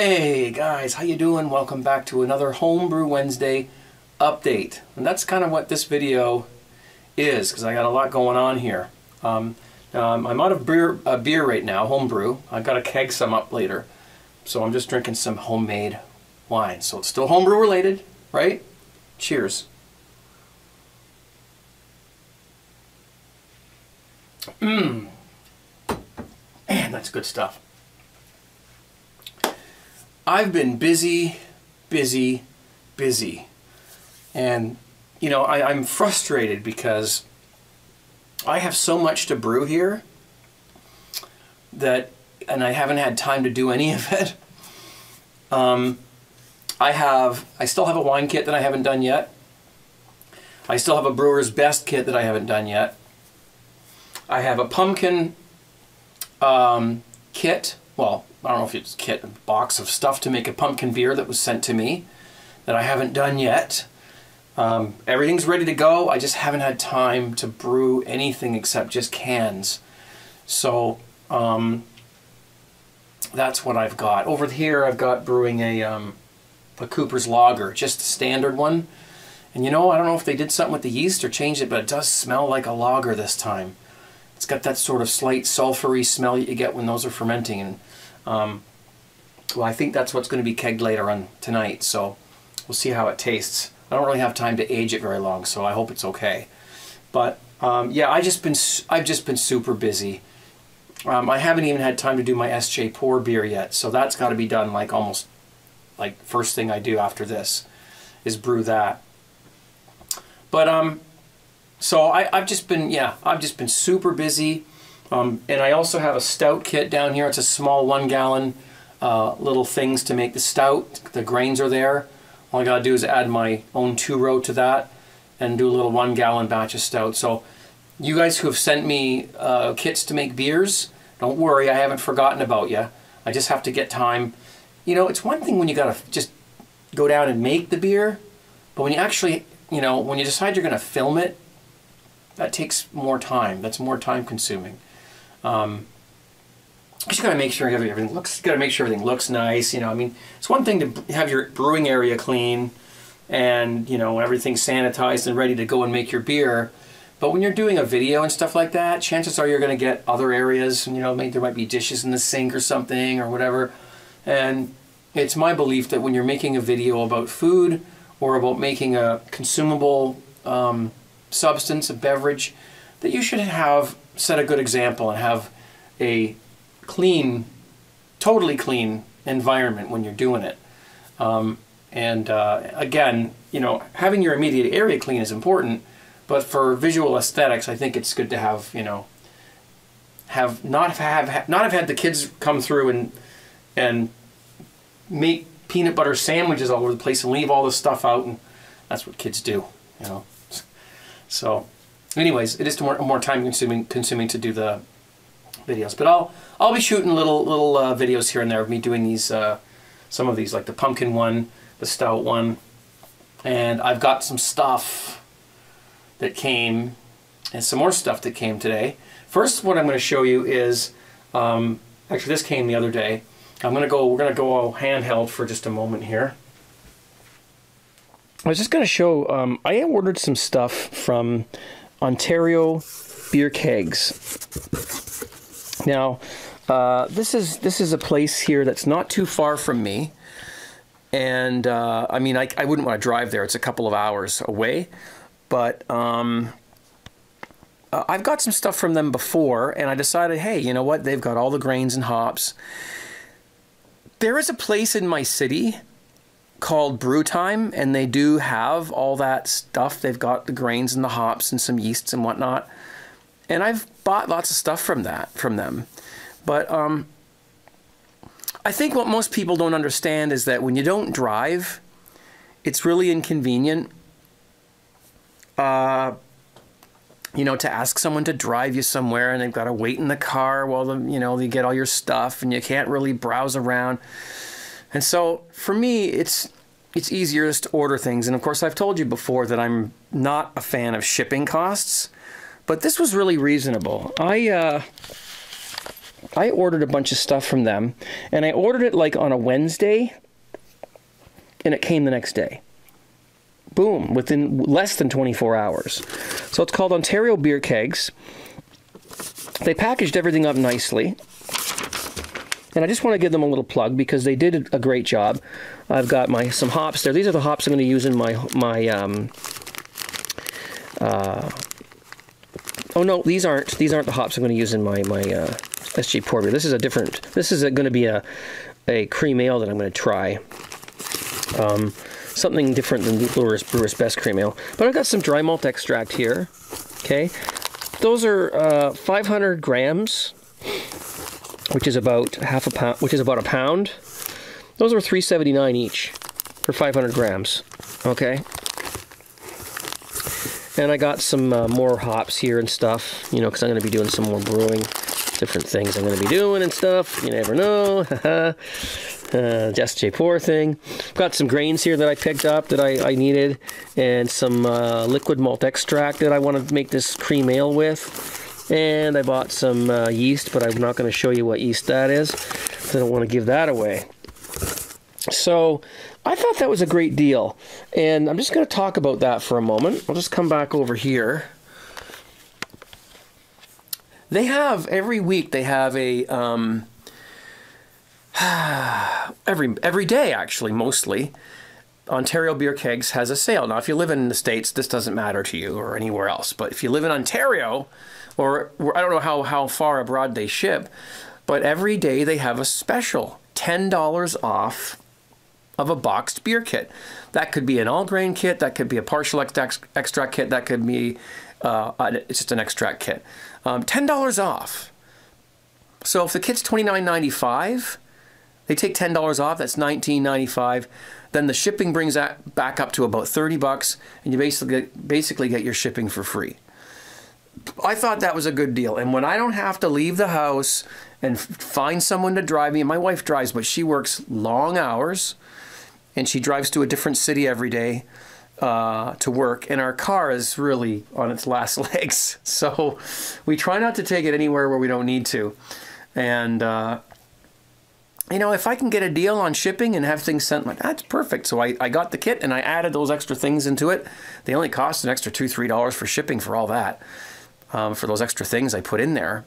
Hey guys, how you doing? Welcome back to another Homebrew Wednesday update. And that's kind of what this video is, because I got a lot going on here. I'm out of beer right now, homebrew. I've got to keg some up later. So I'm just drinking some homemade wine. So it's still homebrew related, right? Cheers. Man, that's good stuff. I've been busy. And, you know, I'm frustrated because I have so much to brew here and I haven't had time to do any of it. I still have a wine kit that I haven't done yet. I still have a brewer's best kit that I haven't done yet. I have a pumpkin kit. Well, I don't know if it's a kit, a box of stuff to make a pumpkin beer that was sent to me that I haven't done yet. Everything's ready to go. I just haven't had time to brew anything except just cans. So that's what I've got. Over here I've got brewing a Cooper's Lager, just a standard one. And you know, I don't know if they did something with the yeast or changed it, but it does smell like a lager this time. It's got that sort of slight sulfury smell that you get when those are fermenting. And well, I think that's what's going to be kegged later on tonight, so we'll see how it tastes. I don't really have time to age it very long, so I hope it's okay. But yeah, I've just been super busy. I haven't even had time to do my SJ pour beer yet, so that's got to be done like almost like first thing I do after this is brew that. But so I've just been super busy. And I also have a stout kit down here. It's a small 1 gallon little things to make the stout. The grains are there. All I gotta do is add my own 2-row to that and do a little 1 gallon batch of stout. So you guys who have sent me kits to make beers, don't worry, I haven't forgotten about you. I just have to get time. You know, it's one thing when you gotta just go down and make the beer, but when you actually, you know, when you decide you're gonna film it, that takes more time. That's more time consuming. You just gotta make sure everything looks nice. You know, I mean, it's one thing to have your brewing area clean and, you know, everything sanitized and ready to go and make your beer. But when you're doing a video and stuff like that, chances are you're gonna get other areas. And, you know, maybe there might be dishes in the sink or something or whatever. And it's my belief that when you're making a video about food or about making a consumable substance, a beverage, that you should set a good example and have a clean, totally clean environment when you're doing it. Again, you know, having your immediate area clean is important, but for visual aesthetics, I think it's good to have, you know, not have had the kids come through and make peanut butter sandwiches all over the place and leave all the stuff out, and that's what kids do, you know. So anyways, it is more time consuming to do the videos, but I'll be shooting little videos here and there of me doing these some of these, like the pumpkin one, the stout one, and I've got some stuff that came and some more stuff that came today. First, what I'm going to show you is actually this came the other day. We're gonna go handheld for just a moment here. I was just going to show, I ordered some stuff from Ontario Beer Kegs. Now, this is a place here that's not too far from me, and I mean, I wouldn't want to drive there. It's a couple of hours away, but I've got some stuff from them before, and I decided, hey, you know what? They've got all the grains and hops. There is a place in my city called Brew, and they do have all that stuff. They've got the grains and the hops and some yeasts and whatnot, and I've bought lots of stuff from them. But I think what most people don't understand is that when you don't drive, it's really inconvenient, you know, to ask someone to drive you somewhere, and they've got to wait in the car while you get all your stuff, and you can't really browse around. And so for me, it's easier just to order things. And of course, I've told you before that I'm not a fan of shipping costs, but this was really reasonable. I ordered a bunch of stuff from them, and I ordered it like on a Wednesday, and it came the next day. Boom, within less than 24 hours. So it's called Ontario Beer Kegs. They packaged everything up nicely. And I just want to give them a little plug because they did a great job. I've got some hops there. These are the hops I'm going to use in my oh no, these aren't the hops I'm going to use in my SG pour beer. This is going to be a cream ale that I'm going to try. Something different than Brewer's Best Cream Ale. But I've got some dry malt extract here. Okay, those are 500 grams, which is about a pound. Those are $3.79 each for 500 grams. Okay. And I got some more hops here and stuff, you know, because I'm going to be doing some more brewing, different things I'm going to be doing and stuff. You never know. Just J pour thing. Got some grains here that I picked up that I needed, and some liquid malt extract that I want to make this cream ale with. And I bought some yeast, but I'm not going to show you what yeast that is, because I don't want to give that away. So I thought that was a great deal, and I'm just going to talk about that for a moment. I'll just come back over here. They have, every week they have a, every day actually, mostly, Ontario Beer Kegs has a sale. Now if you live in the States, this doesn't matter to you, or anywhere else, but if you live in Ontario, or I don't know how far abroad they ship, but every day they have a special, $10 off of a boxed beer kit. That could be an all-grain kit, that could be a partial extract kit, that could be it's just an extract kit. $10 off. So if the kit's $29.95, they take $10 off, that's $19.95. Then the shipping brings that back up to about $30, and you basically get your shipping for free. I thought that was a good deal. And when I don't have to leave the house and find someone to drive me, and my wife drives, but she works long hours, and she drives to a different city every day to work, and our car is really on its last legs. So we try not to take it anywhere where we don't need to. And, you know, if I can get a deal on shipping and have things sent, like, that's perfect. So I got the kit, and I added those extra things into it. They only cost an extra $2, $3 for shipping for all that, for those extra things I put in there.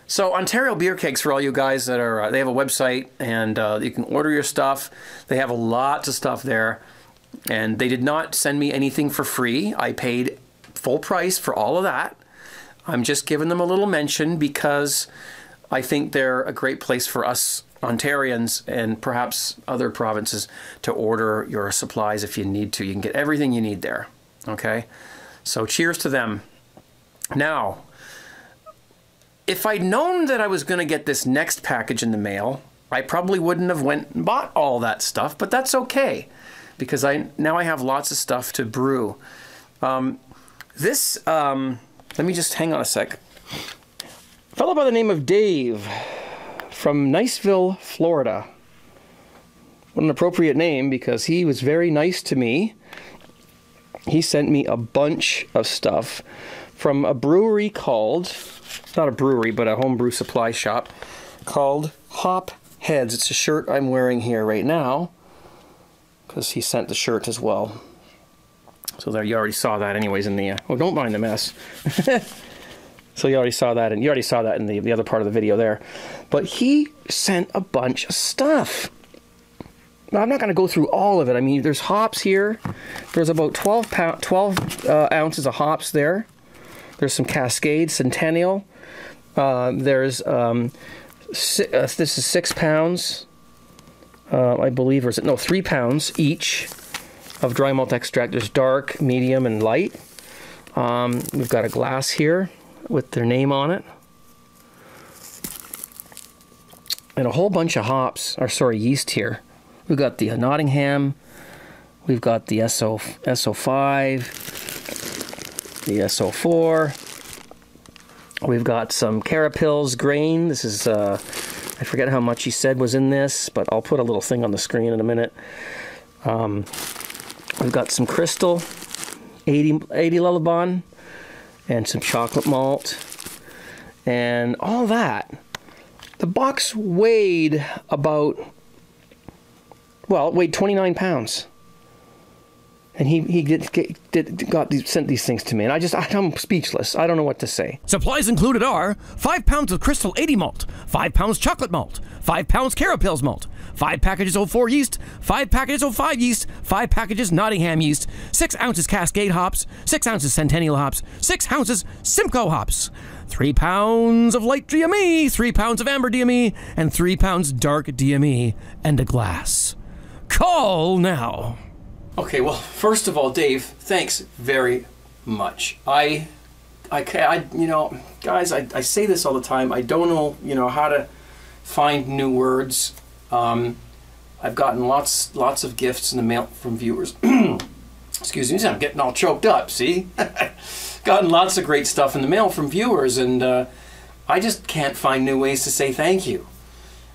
So Ontario Beer Kegs, for all you guys that are, they have a website, and you can order your stuff. They have lots of stuff there, and they did not send me anything for free. I paid full price for all of that. I'm just giving them a little mention because I think they're a great place for us Ontarians and perhaps other provinces to order your supplies if you need to. You can get everything you need there. Okay? So cheers to them. Now, if I'd known that I was going to get this next package in the mail, I probably wouldn't have went and bought all that stuff, but that's okay because now I have lots of stuff to brew. Let me just hang on a sec. A fellow by the name of Dave from Niceville, Florida. What an appropriate name, because he was very nice to me. He sent me a bunch of stuff from a brewery called, not a brewery, but a homebrew supply shop called Hop Heads. It's a shirt I'm wearing here right now because he sent the shirt as well. So there, you already saw that anyways in the, oh, don't mind the mess. So you already saw that, and you already saw that in the other part of the video there. But he sent a bunch of stuff. Now, I'm not going to go through all of it. I mean, there's hops here. There's about 12 ounces of hops there. There's some Cascade Centennial. There's this is 6 pounds, I believe, or is it, no, 3 pounds each of dry malt extract. There's dark, medium, and light. We've got a glass here with their name on it, and a whole bunch of hops, or sorry, yeast here. We've got the Nottingham, we've got the SO5, the SO4, we've got some Carapils grain. This is, I forget how much he said was in this, but I'll put a little thing on the screen in a minute. We've got some Crystal, 80 Lullabon, and some chocolate malt. and all that. The box weighed about, well, it weighed 29 pounds. And he sent these things to me, and I'm speechless. I don't know what to say. Supplies included are 5 pounds of Crystal 80 malt, 5 pounds chocolate malt, 5 pounds Carapils malt, 5 packages 04 yeast, 5 packages 05 yeast, 5 packages Nottingham yeast, 6 ounces Cascade hops, 6 ounces Centennial hops, 6 ounces Simcoe hops, 3 pounds of light DME, 3 pounds of amber DME, and 3 pounds dark DME, and a glass. Call now. Okay, well, first of all, Dave, thanks very much. I you know, guys, I say this all the time. I don't know, you know, how to find new words. I've gotten lots of gifts in the mail from viewers. Excuse me, I'm getting all choked up, see? Gotten lots of great stuff in the mail from viewers, and I just can't find new ways to say thank you.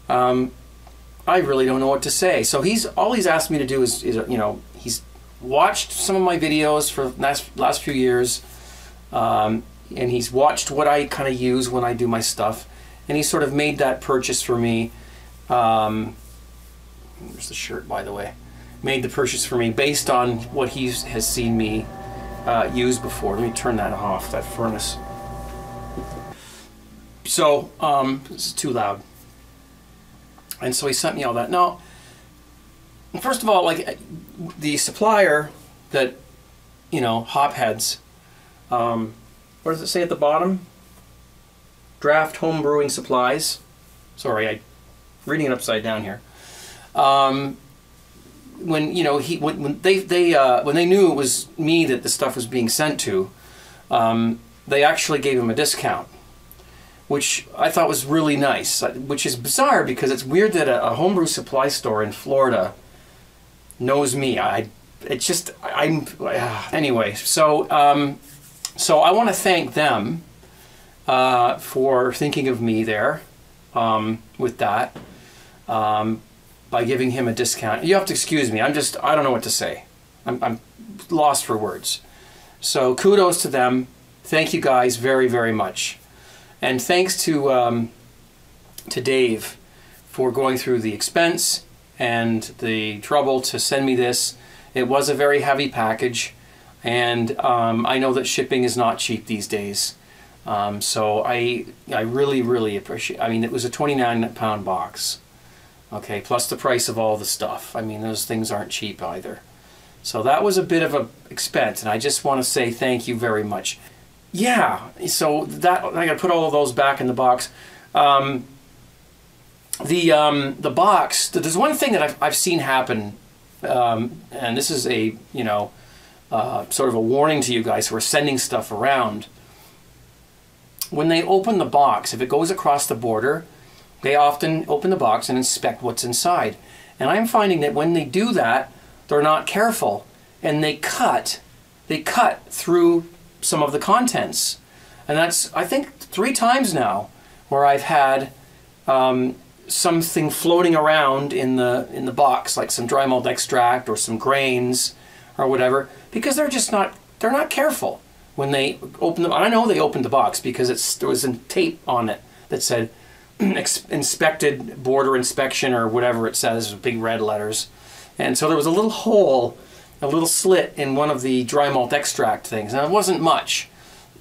I really don't know what to say. So all he's asked me to do is you know, he's watched some of my videos for the last few years, and he's watched what I kind of use when I do my stuff, and he sort of made that purchase for me. There's the shirt, by the way. Made the purchase for me based on what he has seen me use before. Let me turn that off, that furnace. So, this is too loud. And so he sent me all that. Now, first of all, like, the supplier that, you know, Hopheads, what does it say at the bottom? Draft Home Brewing Supplies. Sorry, I'm reading it upside down here. When, you know, when they knew it was me that the stuff was being sent to, they actually gave him a discount, which I thought was really nice, which is bizarre because it's weird that a homebrew supply store in Florida knows me. Anyway, so I want to thank them for thinking of me there with that, by giving him a discount. You have to excuse me, I don't know what to say. I'm lost for words. So kudos to them. Thank you guys very, very much. And thanks to Dave for going through the expense and the trouble to send me this. It was a very heavy package, and I know that shipping is not cheap these days. So I really, really appreciate. I mean, it was a 29-pound box, okay, plus the price of all the stuff. I mean, those things aren't cheap either. So that was a bit of an expense, and I just want to say thank you very much. Yeah, so that I got to put all of those back in the box. The box. There's one thing that I've seen happen, and this is a, you know, sort of a warning to you guys who are sending stuff around. When they open the box, if it goes across the border, they often open the box and inspect what's inside. And I'm finding that when they do that, they're not careful, and they cut through some of the contents. And that's, I think, 3 times now where I've had something floating around in the box, like some dry malt extract or some grains or whatever, because they're not careful when they open them. I know they opened the box because there was a tape on it that said inspected border inspection or whatever it says with big red letters. And so there was a little hole, a little slit in one of the dry malt extract things, and it wasn't much.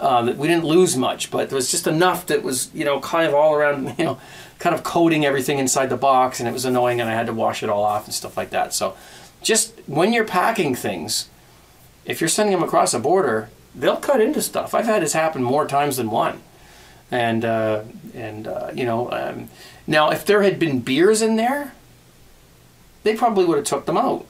We didn't lose much, but there was just enough that was, you know, kind of all around, you know, kind of coating everything inside the box, and it was annoying, and I had to wash it all off and stuff like that. So just when you're packing things, if you're sending them across a border, they'll cut into stuff. I've had this happen more times than one. And you know, now if there had been beers in there, they probably would have took them out.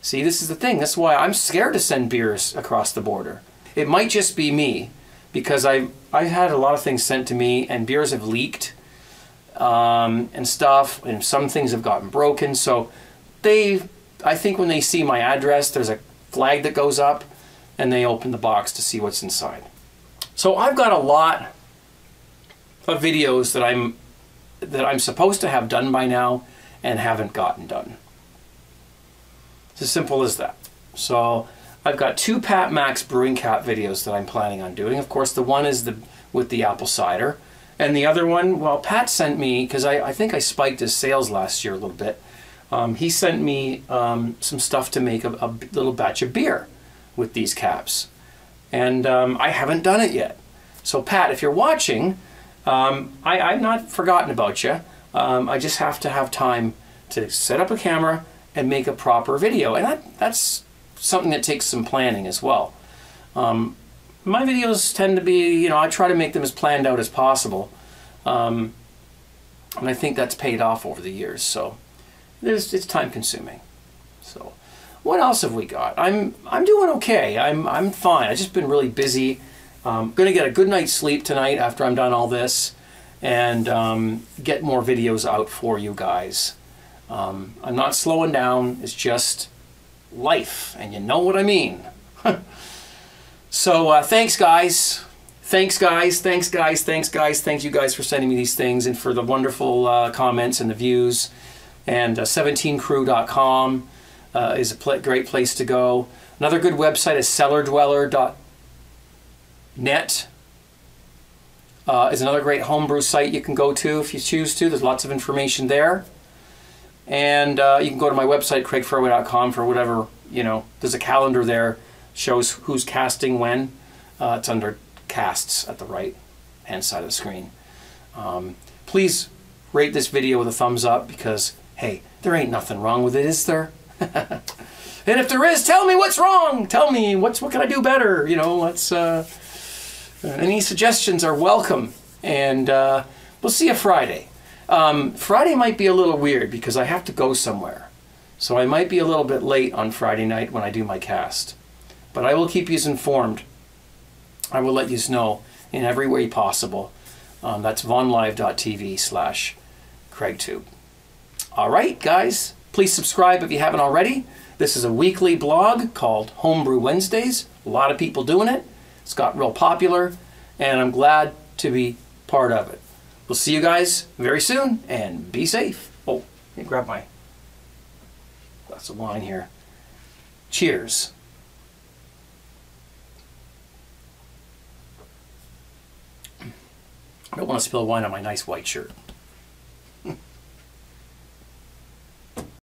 See, this is the thing. That's why I'm scared to send beers across the border. It might just be me, because I've had a lot of things sent to me, and beers have leaked and stuff, and some things have gotten broken. So I think when they see my address, there's a flag that goes up, and they open the box to see what's inside. So I've got a lot of videos that I'm supposed to have done by now and haven't gotten done. It's as simple as that. So I've got 2 Pat Max brewing cap videos that I'm planning on doing. Of course, the one is with the apple cider. And the other one, well, Pat sent me, because I think I spiked his sales last year a little bit. He sent me some stuff to make a little batch of beer with these caps. And I haven't done it yet. So Pat, if you're watching, I've not forgotten about you. I just have to have time to set up a camera and make a proper video. And that's something that takes some planning as well. My videos tend to be, you know, I try to make them as planned out as possible. And I think that's paid off over the years. So it's time consuming. So what else have we got? I'm doing okay. I'm fine. I've just been really busy. Gonna get a good night's sleep tonight after I'm done all this, and get more videos out for you guys. I'm not slowing down. It's just life, and you know what I mean. So thanks guys. Thanks guys. Thanks guys. Thanks guys. Thank you guys for sending me these things and for the wonderful comments and the views. And 17crew.com is a great place to go. Another good website is cellardweller.net. Is another great homebrew site you can go to if you choose to. There's lots of information there. And you can go to my website, craigfairway.com, for whatever, you know, there's a calendar there, shows who's casting when. It's under casts at the right hand side of the screen. Please rate this video with a thumbs up, because, hey, there ain't nothing wrong with it, is there? And if there is, tell me what's wrong. Tell me what can I do better. You know, any suggestions are welcome. And we'll see you Friday. Friday might be a little weird because I have to go somewhere. So I might be a little bit late on Friday night when I do my cast. But I will keep you informed. I will let you know in every way possible. That's vonlive.tv/CraigTube. All right, guys. Please subscribe if you haven't already. This is a weekly blog called Homebrew Wednesdays. A lot of people doing it. It's got real popular, and I'm glad to be part of it. We'll see you guys very soon, and be safe. Oh, let me grab my glass of wine here. Cheers. I don't want to spill wine on my nice white shirt.